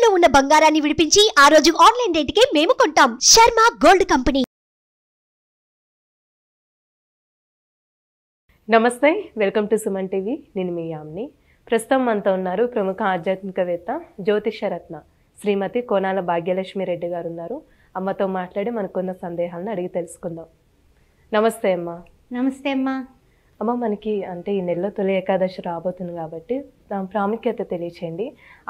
తాకట్టులో ఉన్న బంగారాన్ని విడిపించి ఆ రోజు ఆన్లైన్ రేటుకే మేము కొంటాం. Sharma gold company. నమస్తే, వెల్కమ్ టు సుమన్ టీవీ. నేను మీ యామ్ని. ప్రస్తుతం మనతో ఉన్నారు ప్రముఖ ఆధ్యాత్మికవేత్త జ్యోతిషరత్న శ్రీమతి కోనాల భాగ్యలక్ష్మి రెడ్డి గారు ఉన్నారు. అమ్మతో మాట్లాడి మనకున్న సందేహాలను అడిగి తెలుసుకుందాం. నమస్తే అమ్మ. నమస్తే అమ్మా. అమ్మ, మనకి ఈ నెలలో తొలి ఏకాదశి రాబోతుంది కాబట్టి దాని ప్రాముఖ్యత తెలియచేయండి.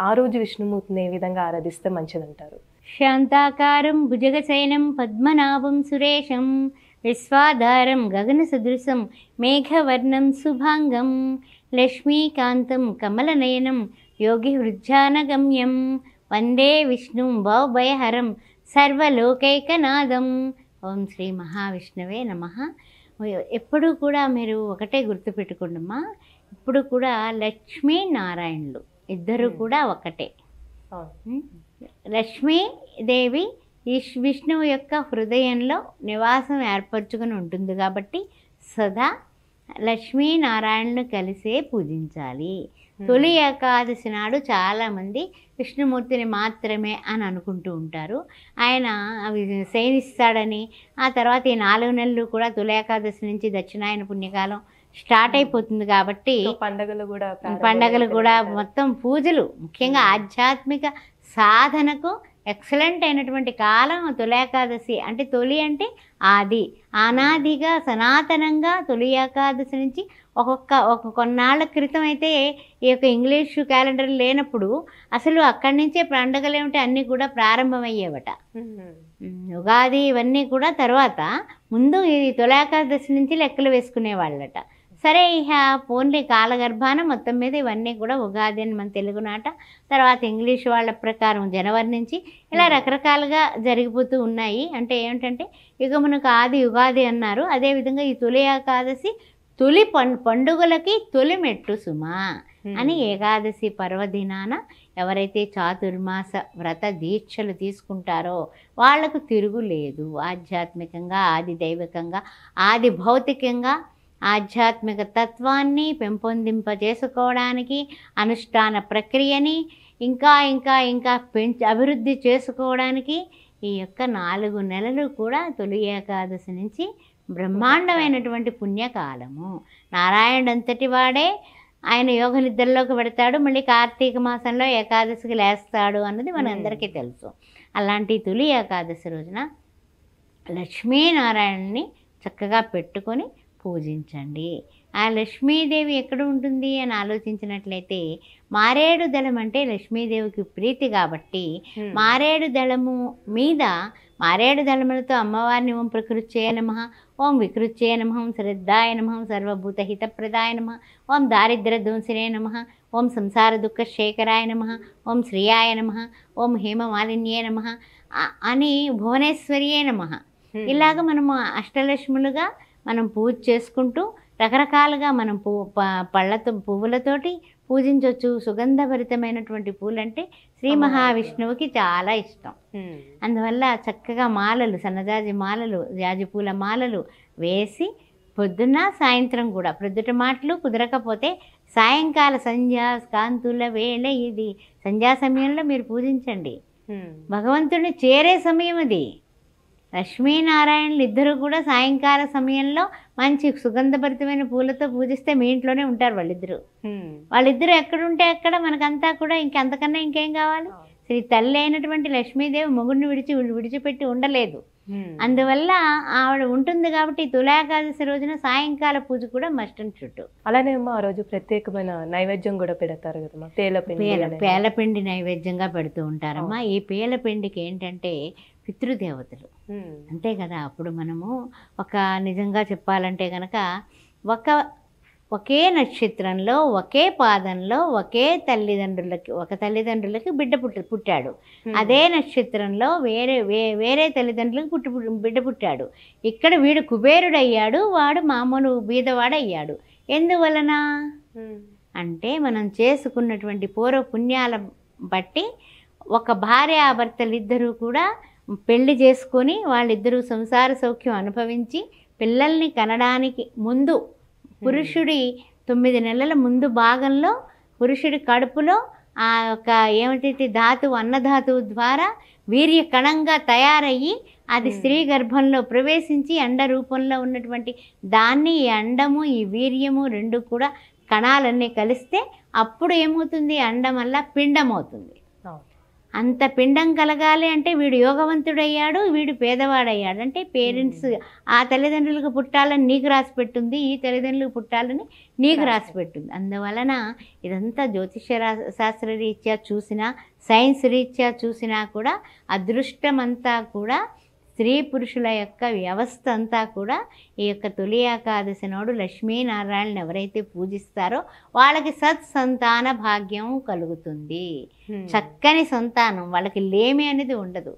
ఆ రోజు విష్ణుమూర్తిని ఏ విధంగా ఆరాధిస్తే మంచిదంటారు? శాంతాకారం భుజగశయనం పద్మనాభం సురేశం విశ్వాధారం గగన సదృశం మేఘవర్ణం శుభాంగం లక్ష్మీకాంతం కమలనయనం యోగి హృజ్జానగమ్యం వందే విష్ణుం భవభయహరం సర్వలోకైకనాథం. ఓం శ్రీ మహావిష్ణువే నమః. ఎప్పుడు కూడా మీరు ఒకటే గుర్తుపెట్టుకోండమ్మా, ఇప్పుడు కూడా లక్ష్మీ నారాయణులు ఇద్దరు కూడా ఒకటే. లక్ష్మీదేవి విష్ణువు యొక్క హృదయంలో నివాసం ఏర్పరచుకొని ఉంటుంది కాబట్టి సదా లక్ష్మీనారాయణను కలిసే పూజించాలి. తొలి ఏకాదశి నాడు చాలామంది విష్ణుమూర్తిని మాత్రమే అని అనుకుంటూ ఉంటారు. ఆయన అవి శయనిస్తాడని, ఆ తర్వాత ఈ 4 నెలలు కూడా తొలి ఏకాదశి నుంచి దక్షిణాయన పుణ్యకాలం స్టార్ట్ అయిపోతుంది కాబట్టి పండగలు కూడా మొత్తం పూజలు, ముఖ్యంగా ఆధ్యాత్మిక సాధనకు ఎక్సలెంట్ అయినటువంటి కాలం తొలి ఏకాదశి. అంటే తొలి అంటే ఆది, అనాదిగా సనాతనంగా తొలి ఏకాదశి నుంచి కొన్నాళ్ళ క్రితం అయితే ఈ యొక్క ఇంగ్లీషు క్యాలెండర్ లేనప్పుడు అసలు అక్కడి నుంచే పండుగలు ఏమిటి అన్నీ కూడా ప్రారంభమయ్యేవట. ఉగాది ఇవన్నీ కూడా తర్వాత ముందు ఈ తొలి ఏకాదశి నుంచి లెక్కలు వేసుకునేవాళ్ళట. సరే, ఇక ఓన్లీ కాలగర్భాన మొత్తం మీద ఇవన్నీ కూడా ఉగాది అని మన తెలుగు నాట, తర్వాత ఇంగ్లీష్ వాళ్ళ ప్రకారం జనవరి నుంచి ఇలా రకరకాలుగా జరిగిపోతూ ఉన్నాయి. అంటే ఏమిటంటే యుగమునకు ఆది ఉగాది అన్నారు. అదేవిధంగా ఈ తొలి ఏకాదశి తొలి పండుగలకి తొలి మెట్టు సుమా అని ఏకాదశి పర్వదినాన ఎవరైతే చాతుర్మాస వ్రత దీక్షలు తీసుకుంటారో వాళ్లకు తిరుగులేదు. ఆధ్యాత్మికంగా, ఆది దైవికంగా, ఆది భౌతికంగా ఆధ్యాత్మిక తత్వాన్ని పెంపొందింపజేసుకోవడానికి, అనుష్ఠాన ప్రక్రియని ఇంకా ఇంకా ఇంకా అభివృద్ధి చేసుకోవడానికి ఈ యొక్క 4 నెలలు కూడా తొలి ఏకాదశి నుంచి బ్రహ్మాండమైనటువంటి పుణ్యకాలము. నారాయణుడు అంతటి వాడే ఆయన యోగ నిద్రలోకి పెడతాడు, మళ్ళీ కార్తీక మాసంలో ఏకాదశికి లేస్తాడు అన్నది మనందరికీ తెలుసు. అలాంటి తొలి ఏకాదశి రోజున లక్ష్మీనారాయణని చక్కగా పెట్టుకొని పూజించండి. ఆ లక్ష్మీదేవి ఎక్కడ ఉంటుంది అని ఆలోచించినట్లయితే మారేడు దళం అంటే లక్ష్మీదేవికి ప్రీతి కాబట్టి మారేడు దళము మీద మారేడు దళములతో అమ్మవారిని ఓం ప్రకృత్యై నమః, ఓం వికృత్యై నమః, ఓం శ్రద్ధాయ నమః, సర్వభూత హితప్రదాయ నమః, ఓం దారిద్ర్య ధ్వంసినే నమః, ఓం సంసార దుఃఖ శేఖరాయ నమః, ఓం శ్రీయాయ నమః, ఓం హేమమాలిన్యే నమః అని భువనేశ్వర్యే నమః. ఇలాగ మనము అష్టలక్ష్ములుగా మనం పూజ చేసుకుంటూ రకరకాలుగా మనం పువ్వులతోటి పూజించవచ్చు. సుగంధభరితమైనటువంటి పూలంటే శ్రీ మహావిష్ణువుకి చాలా ఇష్టం. అందువల్ల చక్కగా మాలలు, సన్నజాజి మాలలు, జాజి పూల మాలలు వేసి పొద్దున్న సాయంత్రం కూడా, ప్రొద్దుట మాటలు కుదరకపోతే సాయంకాల సంధ్యా కాంతుల వేళ ఇది సంధ్యా సమయంలో మీరు పూజించండి. భగవంతుడిని చేరే సమయం అది. లక్ష్మీనారాయణులు ఇద్దరు కూడా సాయంకాల సమయంలో మంచి సుగంధభరితమైన పూలతో పూజిస్తే మీ ఇంట్లోనే ఉంటారు వాళ్ళిద్దరు ఎక్కడుంటే అక్కడ మనకంతా కూడా ఇంకంతకన్నా ఇంకేం కావాలి? శ్రీ తల్లి అయినటువంటి లక్ష్మీదేవి మొగుడిని విడిచిపెట్టి ఉండలేదు. అందువల్ల ఆవిడ ఉంటుంది కాబట్టి తులాకాదశి రోజున సాయంకాల పూజ కూడా మస్ట్ అండ్ చుట్టూ. అలానే ఆ రోజు ప్రత్యేకమైన నైవేద్యం కూడా పెడతారు కదమ్మా, పేలపిండి నైవేద్యంగా పెడుతూ ఉంటారమ్మా. ఈ పేలపిండికి ఏంటంటే పితృదేవతలు అంతే కదా. అప్పుడు మనము నిజంగా చెప్పాలంటే కనుక ఒకే నక్షత్రంలో, ఒకే పాదంలో, ఒకే తల్లిదండ్రులకి బిడ్డ పుట్టాడు. అదే నక్షత్రంలో వేరే తల్లిదండ్రులకు బిడ్డ పుట్టాడు. ఇక్కడ వీడు కుబేరుడయ్యాడు, వాడు మామూలు బీదవాడయ్యాడు. ఎందువలన అంటే మనం చేసుకున్నటువంటి పూర్వ పుణ్యాల బట్టి ఒక భార్యాభర్తలిద్దరూ కూడా పెళ్లి చేసుకొని వాళ్ళిద్దరూ సంసార సౌఖ్యం అనుభవించి పిల్లల్ని కనడానికి ముందు పురుషుడి 9 నెలల ముందు భాగంలో పురుషుడి కడుపులో ఆ యొక్క ఏమిటైతే ధాతువు అన్నధాతువు ద్వారా వీర్య కణంగా తయారయ్యి అది స్త్రీ గర్భంలో ప్రవేశించి అండ రూపంలో ఉన్నటువంటి దాన్ని ఈ అండము ఈ వీర్యము రెండు కూడా కణాలన్నీ కలిస్తే అప్పుడు ఏమవుతుంది, అండం వల్ల పిండం అవుతుంది. అంత పిండం కలగాలి అంటే వీడు యోగవంతుడయ్యాడు, వీడు పేదవాడయ్యాడు. అంటే పేరెంట్స్ ఆ తల్లిదండ్రులకు పుట్టాలని నీకు రాసి పెట్టుంది, ఈ తల్లిదండ్రులకు పుట్టాలని నీకు రాసి పెట్టుంది. అందువలన ఇదంతా జ్యోతిష్య శాస్త్ర రీత్యా చూసినా, సైన్స్ రీత్యా చూసినా కూడా అదృష్టమంతా కూడా స్త్రీ పురుషుల యొక్క వ్యవస్థ అంతా కూడా ఈ యొక్క తొలి ఏకాదశి నాడు లక్ష్మీనారాయణని ఎవరైతే పూజిస్తారో వాళ్ళకి సత్సంతాన భాగ్యం కలుగుతుంది. చక్కని సంతానం, వాళ్ళకి లేమి అనేది ఉండదు.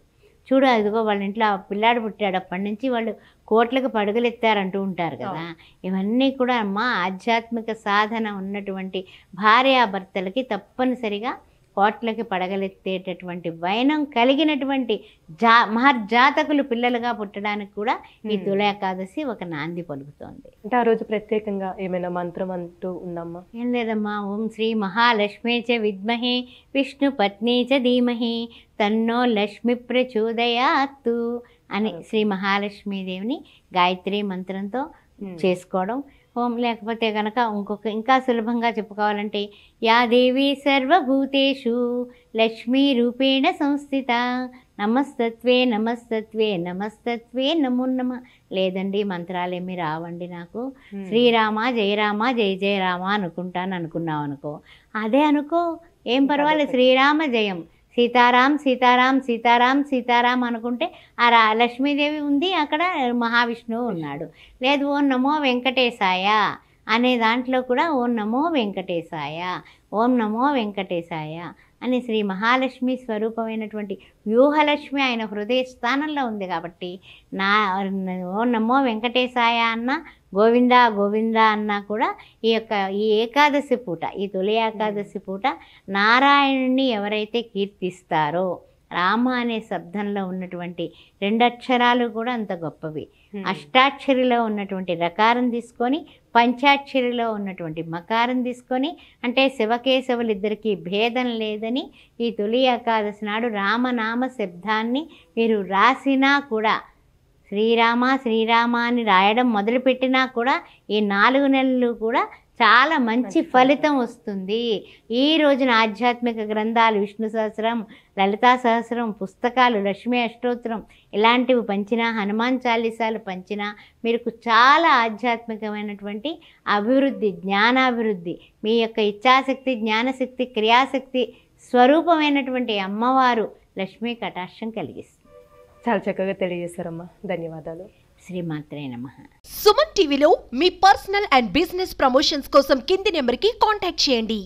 చూడు అదిగో వాళ్ళ ఇంట్లో పిల్లాడు పుట్టాడు, అప్పటి నుంచి వాళ్ళు కోట్లకు పడుగులెత్తారంటూ ఉంటారు కదా. ఇవన్నీ కూడా అమ్మ ఆధ్యాత్మిక సాధన ఉన్నటువంటి భార్యాభర్తలకి తప్పనిసరిగా కోట్లకి పడగలెత్తేటటువంటి వైనం కలిగినటువంటి మహర్జాతకులు పిల్లలుగా పుట్టడానికి కూడా ఈ తుల ఏకాదశి ఒక నాంది పలుకుతోంది. అంటే ఆ రోజు ప్రత్యేకంగా ఏమైనా మంత్రం అంటూ ఉందమ్మా? ఏం లేదమ్మా. ఓం శ్రీ మహాలక్ష్మీ చ విద్మహే విష్ణు పత్ని చ ధీమహి తన్నో లక్ష్మి ప్రచోదయాత్తు అని శ్రీ మహాలక్ష్మీదేవిని గాయత్రి మంత్రంతో చేసుకోవడం. ఓం లేకపోతే కనుక ఇంకా సులభంగా చెప్పుకోవాలంటే యా దేవి సర్వభూతేషు లక్ష్మీ రూపేణ సంస్థిత నమస్తత్వే నమస్తత్వే నమస్తత్వే నమో నమ. లేదండి మంత్రాలేమి రావండి నాకు, శ్రీరామ జయరామ జయ జయ రామ అనుకున్నావు అనుకో, అదే అనుకో, ఏం పర్వాలేదు. శ్రీరామ జయం, సీతారాం సీతారాం సీతారాం సీతారాం అనుకుంటే ఆ లక్ష్మీదేవి ఉంది, అక్కడ మహావిష్ణువు ఉన్నాడు. లేదు ఓం నమో వెంకటేశాయ అనే దాంట్లో కూడా ఓం నమో వెంకటేశాయ, ఓం నమో వెంకటేశాయ అని శ్రీ మహాలక్ష్మి స్వరూపమైనటువంటి వ్యూహలక్ష్మి ఆయన హృదయ స్థానంలో ఉంది కాబట్టి ఓం నమో వెంకటేశాయ అన్న, గోవింద గోవింద అన్నా కూడా ఈ ఏకాదశి పూట, ఈ తొలి ఏకాదశి పూట నారాయణుని ఎవరైతే కీర్తిస్తారో, రామ అనే శబ్దంలో ఉన్నటువంటి 2 అక్షరాలు కూడా అంత గొప్పవి. అష్టాక్షరిలో ఉన్నటువంటి రకారం తీసుకొని, పంచాక్షరిలో ఉన్నటువంటి మకారం తీసుకొని, అంటే శివకేశవులిద్దరికీ భేదం లేదని ఈ తొలి ఏకాదశి నాడు రామనామ శబ్దాన్ని మీరు రాసినా కూడా, శ్రీరామ శ్రీరామ అని రాయడం మొదలుపెట్టినా కూడా ఈ 4 నెలలు కూడా చాలా మంచి ఫలితం వస్తుంది. ఈ రోజున ఆధ్యాత్మిక గ్రంథాలు విష్ణు సహస్రం, లలితా సహస్రం, పుస్తకాలు, లక్ష్మీ అష్టోత్తరం ఇలాంటివి పంచినా, హనుమాన్ చాలీసాలు పంచినా మీకు చాలా ఆధ్యాత్మికమైనటువంటి అభివృద్ధి, జ్ఞానాభివృద్ధి, మీ యొక్క ఇచ్ఛాశక్తి, జ్ఞానశక్తి, క్రియాశక్తి స్వరూపమైనటువంటి అమ్మవారు లక్ష్మీ కటాక్షం కలిగిస్తుంది. చాలా చక్కగా తెలియజేశారమ్మా, ధన్యవాదాలు. శ్రీమాత్రే నమః. సుమన్ టీవీలో మీ పర్సనల్ అండ్ బిజినెస్ ప్రమోషన్స్ కోసం కింది నెంబర్కి కాంటాక్ట్ చేయండి.